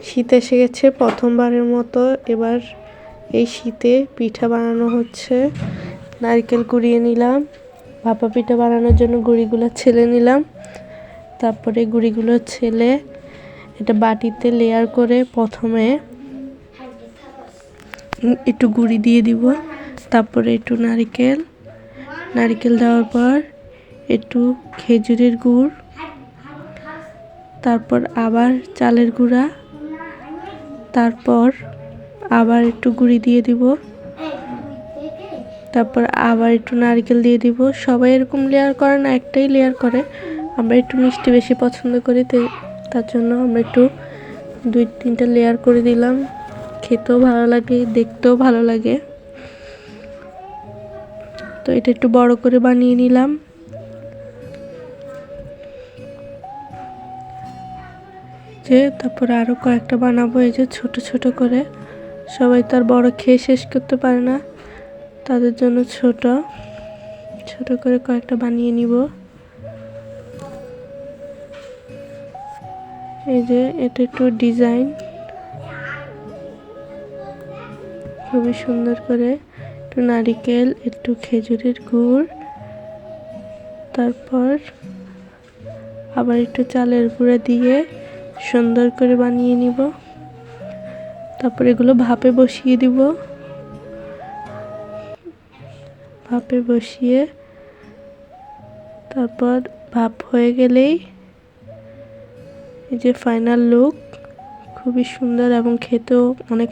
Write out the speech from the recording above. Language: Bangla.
শীত এসে গেছে প্রথমবারের মতো এবার এই শীতে পিঠা বানানো হচ্ছে। নারকেল কুড়িয়ে নিলাম, ভাপা পিঠা বানানোর জন্য গুঁড়িগুলো ছেলে নিলাম। তারপরে গুঁড়িগুলো ছেলে এটা বাটিতে লেয়ার করে প্রথমে একটু গুঁড়ি দিয়ে দিব, তারপরে একটু নারকেল দেওয়ার পর একটু খেজুরের গুড়, তারপর আবার চালের গুঁড়া, তারপর আবার একটু গুঁড়ি দিয়ে দিব, তারপর আবার একটু নারকেল দিয়ে দিব। সবাই এরকম লেয়ার করে না, একটাই লেয়ার করে। আমরা একটু মিষ্টি বেশি পছন্দ করি, তার জন্য আমরা একটু 2-3টা লেয়ার করে দিলাম। খেতেও ভালো লাগে, দেখতেও ভালো লাগে। তো এটা একটু বড় করে বানিয়ে নিলাম। তারপর আরো কয়েকটা বানাবো, এই যে ছোট ছোট করে। সবাই তার বড় খেয়ে শেষ করতে পারে না, তাদের জন্য ছোট ছোট করে কয়েকটা বানিয়ে নিব। এই যে এটা একটু ডিজাইন, খুবই সুন্দর করে একটু নারকেল, একটু খেজুরের গুড়, তারপর আবার একটু চালের গুঁড়া দিয়ে সুন্দর করে বানিয়ে নিব। তারপর এগুলো ভাপে বসিয়ে দিব। ভাপে বসিয়ে তারপর ভাপ হয়ে গেলেই এই যে ফাইনাল লুক, খুবই সুন্দর এবং খেতেও অনেক